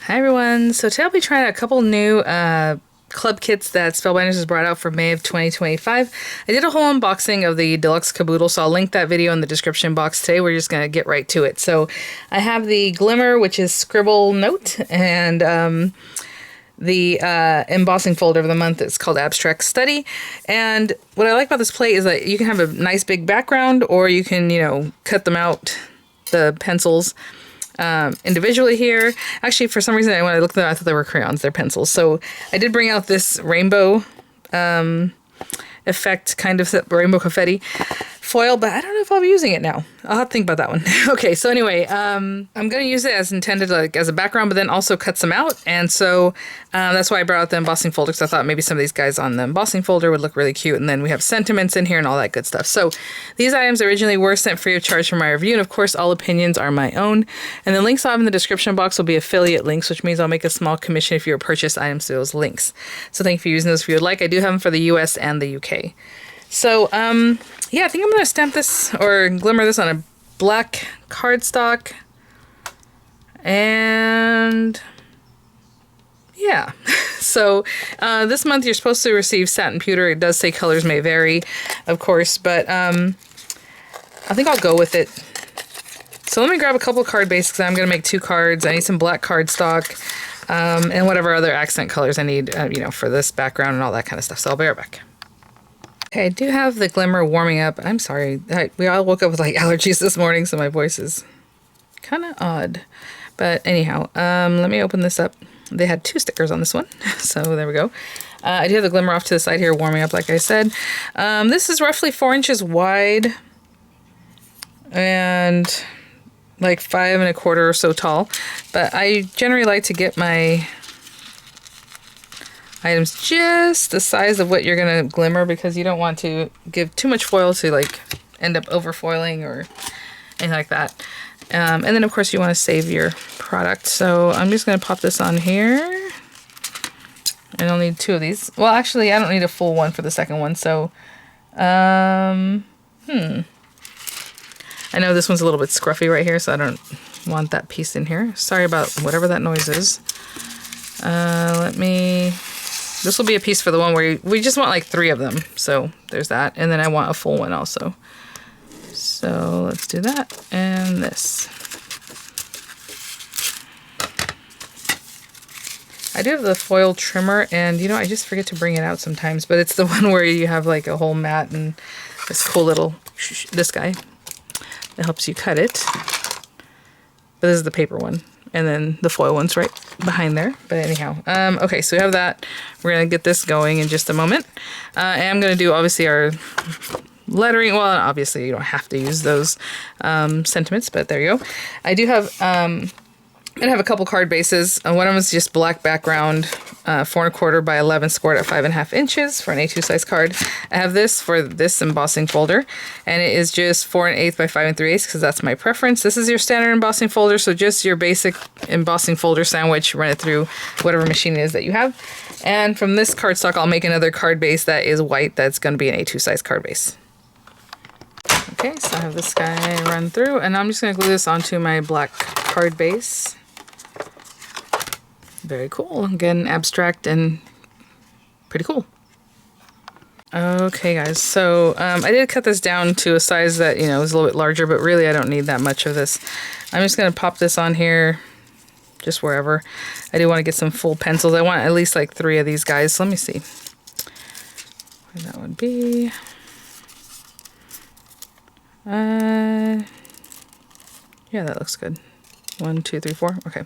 Hi everyone, so today I'll be trying a couple new club kits that Spellbinders has brought out for May of 2025. I did a whole unboxing of the Deluxe Caboodle, so I'll link that video in the description box today. We're just going to get right to it. So I have the Glimmer, which is Scribble Note, and the embossing folder of the month is called Abstract Study. And what I like about this plate is that you can have a nice big background, or you can, you know, cut them out, the pencils, individually here. Actually, for some reason, when I looked at them, I thought they were crayons. They're pencils. So I did bring out this rainbow effect, kind of rainbow confetti foil, but I don't know if I'll be using it now. I'll have to think about that one. Okay, so anyway, I'm going to use it as intended, like as a background, but then also cut some out. And so that's why I brought out the embossing folder, because I thought maybe some of these guys on the embossing folder would look really cute. And then we have sentiments in here and all that good stuff. So these items originally were sent free of charge for my review. And of course, all opinions are my own. And the links I'll have in the description box will be affiliate links, which means I'll make a small commission if you purchase items to those links. So thank you for using those if you would like. I do have them for the US and the UK. So, yeah, I think I'm going to stamp this or glimmer this on a black cardstock. And yeah, so this month you're supposed to receive satin pewter. It does say colors may vary, of course, but I think I'll go with it. So let me grab a couple card bases because I'm going to make 2 cards. I need some black cardstock and whatever other accent colors I need, you know, for this background and all that kind of stuff. So I'll be right back. Okay, I do have the Glimmer warming up. I'm sorry, we all woke up with like allergies this morning, so my voice is kind of odd. But anyhow, let me open this up. They had 2 stickers on this one, so there we go. I do have the Glimmer off to the side here warming up, like I said. This is roughly 4 inches wide and like 5 1/4 or so tall. But I generally like to get my items just the size of what you're going to glimmer, because you don't want to give too much foil to like end up over foiling or anything like that. And then of course you want to save your product. So I'm just going to pop this on here. And I'll need 2 of these. Well, actually I don't need a full one for the second one. So, I know this one's a little bit scruffy right here, so I don't want that piece in here. Sorry about whatever that noise is. This will be a piece for the one where we just want like 3 of them. So there's that. And then I want a full one also. So let's do that. And this. I do have the foil trimmer, and you know, I just forget to bring it out sometimes, but it's the one where you have like a whole mat and this cool little, this guy that helps you cut it. But this is the paper one. And then the foil one's right behind there. But anyhow, okay, so we have that. We're going to get this going in just a moment. And I'm going to do, obviously, our lettering. Well, obviously, you don't have to use those sentiments, but there you go. I do have, I'm going to have a couple card bases. One of them is just black background, 4 1/4 by 11 scored at 5 1/2 inches for an A2 size card. I have this for this embossing folder, and it is just 4 1/8 by 5 3/8 because that's my preference. This is your standard embossing folder, so just your basic embossing folder sandwich. Run it through whatever machine it is that you have. And from this cardstock, I'll make another card base that is white. That's going to be an A2 size card base. Okay, so I have this guy run through, and I'm just going to glue this onto my black card base. Very cool. Again, abstract and pretty cool. Okay, guys. So I did cut this down to a size that, you know, is a little bit larger, but really I don't need that much of this. I'm just going to pop this on here, just wherever. I do want to get some full pencils. I want at least like 3 of these guys. So let me see where that would be. Yeah, that looks good. 1, 2, 3, 4. Okay.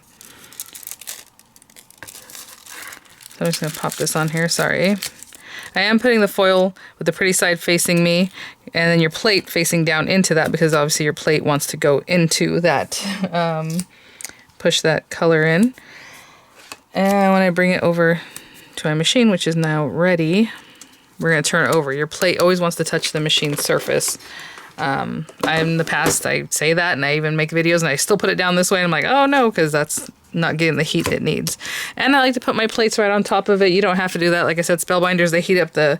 So I'm just going to pop this on here. Sorry. I am putting the foil with the pretty side facing me, and then your plate facing down into that, because obviously your plate wants to go into that, push that color in. And when I bring it over to my machine, which is now ready, we're going to turn it over. Your plate always wants to touch the machine surface. In the past, I say that, and I even make videos, and I still put it down this way, and I'm like, oh no, because that's not getting the heat it needs. And I like to put my plates right on top of it. You don't have to do that. Like I said, Spellbinders, they heat up the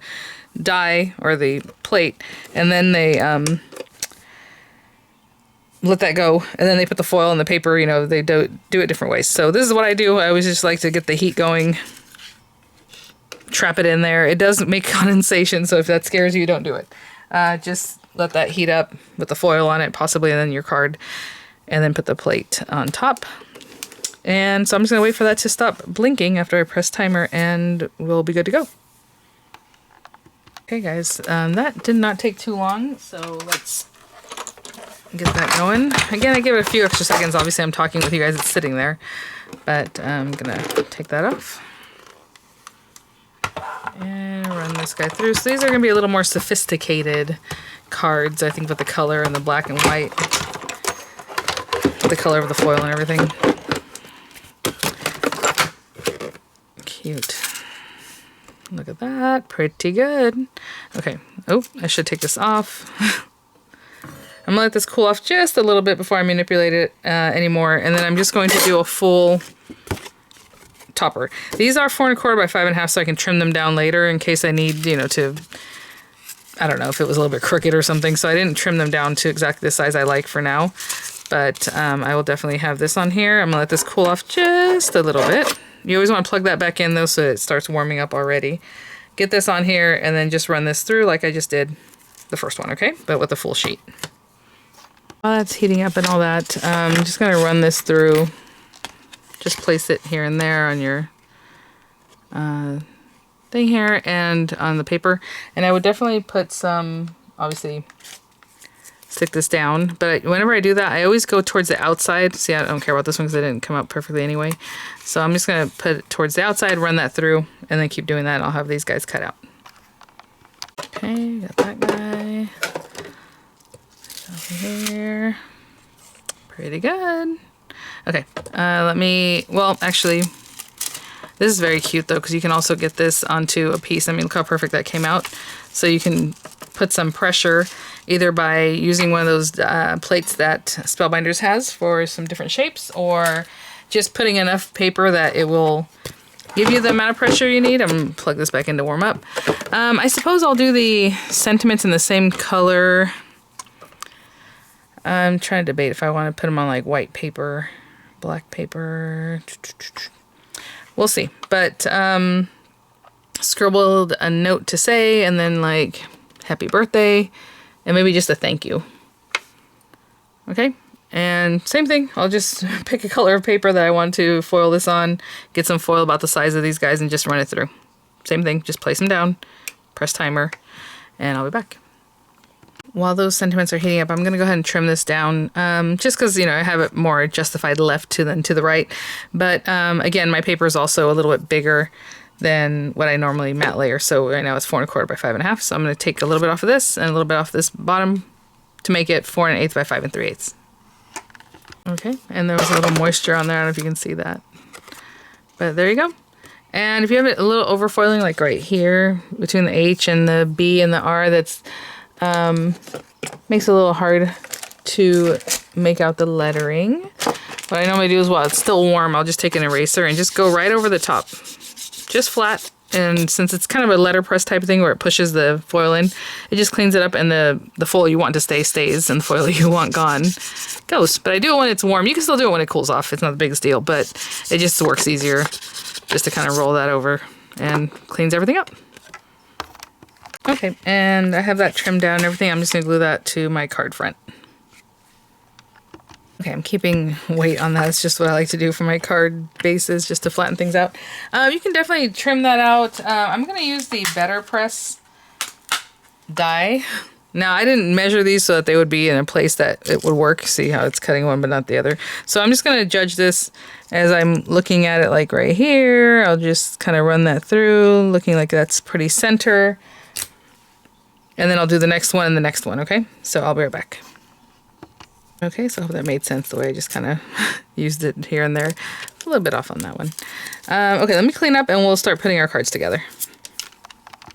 die or the plate, and then they let that go, and then they put the foil in the paper. You know, they do it different ways. So this is what I do. I always just like to get the heat going, trap it in there. It does make condensation, so if that scares you, don't do it. Just let that heat up with the foil on it, possibly, and then your card, and then put the plate on top. And so I'm just going to wait for that to stop blinking after I press timer, and we'll be good to go. Okay guys, that did not take too long, so let's get that going. Again, I give it a few extra seconds. Obviously I'm talking with you guys, it's sitting there, but I'm gonna take that off and run this guy through. So these are gonna be a little more sophisticated cards, I think, with the color and the black and white, the color of the foil and everything. Cute. Look at that, pretty good. Okay, oh, I should take this off. I'm gonna let this cool off just a little bit before I manipulate it anymore, and then I'm just going to do a full topper. These are 4 1/4 by 5 1/2, so I can trim them down later in case I need, you know, to, I don't know, if it was a little bit crooked or something, so I didn't trim them down to exactly the size I like for now, but I will definitely have this on here. I'm gonna let this cool off just a little bit. You always want to plug that back in though, so it starts warming up already. Get this on here and then just run this through like I just did the first one, okay? But with a full sheet. While that's heating up and all that, I'm just going to run this through. Just place it here and there on your thing here and on the paper. And I would definitely put some, obviously, stick this down, but whenever I do that, I always go towards the outside. See, I don't care about this one because it didn't come out perfectly anyway. So I'm just going to put it towards the outside, run that through, and then keep doing that, and I'll have these guys cut out. Okay, got that guy. Over here. Pretty good. Okay, let me, well, actually, this is very cute, though, because you can also get this onto a piece. I mean, look how perfect that came out. So you can put some pressure either by using one of those plates that Spellbinders has for some different shapes, or just putting enough paper that it will give you the amount of pressure you need. I'm going to plug this back in to warm up. I suppose I'll do the sentiments in the same color. I'm trying to debate if I want to put them on like white paper, black paper. We'll see. But scribbled a note to say, and then like happy birthday, and maybe just a thank you. Okay, and same thing, I'll just pick a color of paper that I want to foil this on, get some foil about the size of these guys, and just run it through. Same thing, just place them down, press timer, and I'll be back. While those sentiments are heating up, I'm going to go ahead and trim this down, just because, you know, I have it more justified left than to the right. But again, my paper is also a little bit bigger than what I normally matte layer. So right now it's 4 1/4 by 5 1/2. So I'm going to take a little bit off of this and a little bit off this bottom to make it 4 1/8 by 5 3/8. Okay, and there was a little moisture on there. I don't know if you can see that. But there you go. And if you have it a little overfoiling, like right here, between the H and the B and the R, that's makes it a little hard to make out the lettering. What I normally do is, while it's still warm, I'll just take an eraser and just go right over the top. Just flat. And since it's kind of a letterpress type of thing where it pushes the foil in, it just cleans it up, and the foil you want to stay stays, and the foil you want gone goes. But I do it when it's warm. You can still do it when it cools off. It's not the biggest deal, but it just works easier just to kind of roll that over and cleans everything up. Okay, and I have that trimmed down and everything. I'm just going to glue that to my card front. Okay, I'm keeping weight on that. It's just what I like to do for my card bases, just to flatten things out. You can definitely trim that out. I'm going to use the Better Press die. Now, I didn't measure these so that they would be in a place that it would work. See how it's cutting one but not the other. So I'm just going to judge this as I'm looking at it, like right here. I'll just kind of run that through, looking like that's pretty center. And then I'll do the next one and the next one, okay? So I'll be right back. Okay, so I hope that made sense the way I just kind of used it here and there. A little bit off on that one. Okay, let me clean up and we'll start putting our cards together.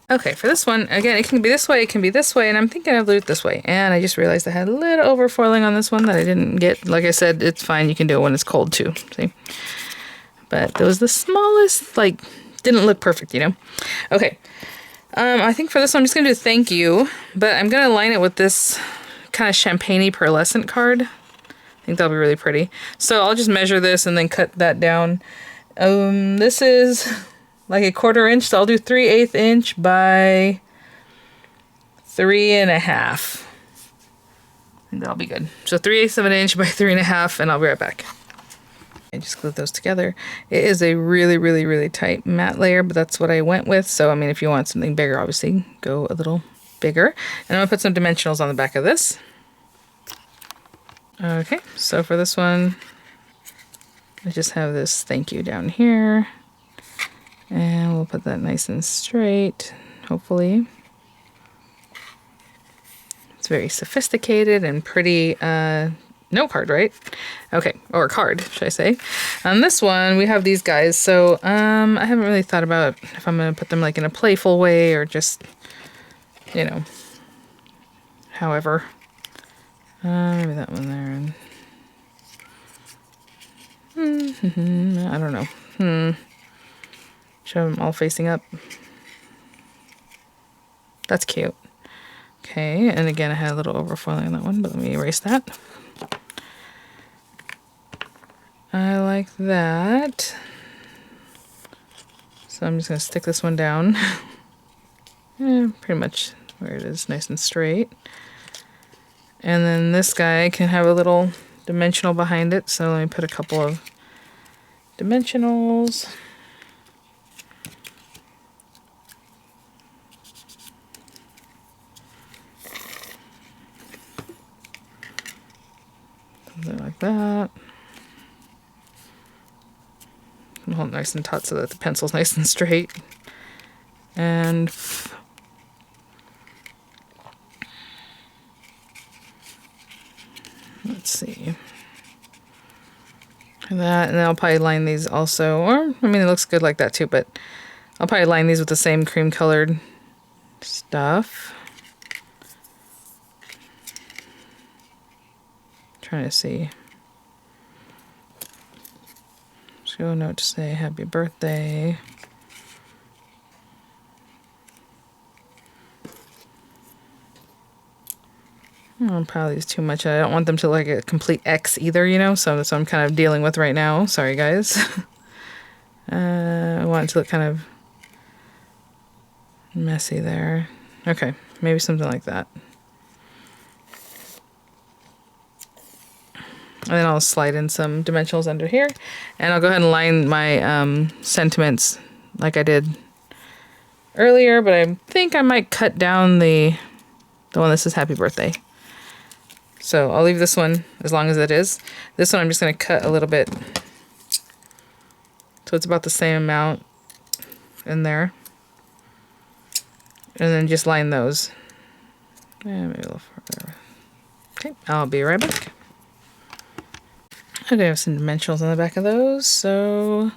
Okay, for this one, again, it can be this way, it can be this way, and I'm thinking I'll do it this way. And I just realized I had a little overfoiling on this one that I didn't get. Like I said, it's fine, you can do it when it's cold too, see? But that was the smallest, like, didn't look perfect, you know? Okay, I think for this one, I'm just going to do thank you, but I'm going to line it with this kind of champagne-y pearlescent card. I think that'll be really pretty. So I'll just measure this and then cut that down. This is like 1/4 inch, so I'll do 3/8 inch by 3 1/2. I think that'll be good. So 3/8 of an inch by 3 1/2, and I'll be right back. I just glued those together. It is a really, really, really tight matte layer, but that's what I went with. So, I mean, if you want something bigger, obviously go a little bigger. And I'm gonna put some dimensionals on the back of this. Okay, so for this one, I just have this thank you down here. And we'll put that nice and straight, hopefully. It's very sophisticated and pretty note card, right? Okay, or card, should I say. On this one, we have these guys. So I haven't really thought about if I'm going to put them like in a playful way or just, you know, however. Maybe that one there. I don't know. Show them all facing up. That's cute. Okay, and again, I had a little overfoiling on that one, but let me erase that. I like that. So I'm just going to stick this one down. Pretty much where it is, nice and straight. And then this guy can have a little dimensional behind it, so let me put a couple of dimensionals. Something like that. Hold it nice and taut so that the pencil's nice and straight. And let's see. And then I'll probably line these also, or I mean it looks good like that too, but I'll probably line these with the same cream colored stuff. Trying to see. Show a note to say happy birthday. Oh, probably is too much. I don't want them to like a complete X either, you know, so that's what I'm kind of dealing with right now. Sorry, guys. I want it to look kind of messy there. Okay, maybe something like that. And then I'll slide in some dimensionals under here. And I'll go ahead and line my sentiments like I did earlier, but I think I might cut down the one that says happy birthday. So I'll leave this one as long as it is. This one I'm just going to cut a little bit. So it's about the same amount in there. And then just line those. Yeah, maybe a little further. Okay, I'll be right back. Okay, I have some dimensionals on the back of those. So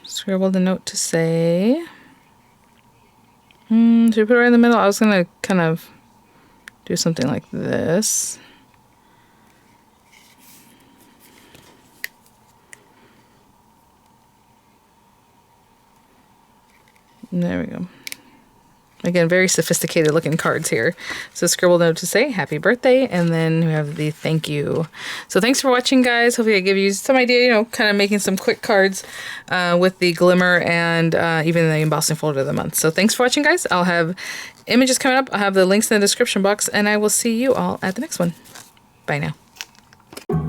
scribbled a note to say. Should we put it right in the middle? I was going to kind of do something like this. And there we go. Again, very sophisticated looking cards here. So scribble note to say happy birthday, and then we have the thank you. So thanks for watching, guys. Hopefully I give you some idea, you know, kind of making some quick cards with the Glimmer and even the embossing folder of the month. So thanks for watching, guys. I'll have images coming up. I'll have the links in the description box, and I will see you all at the next one. Bye now.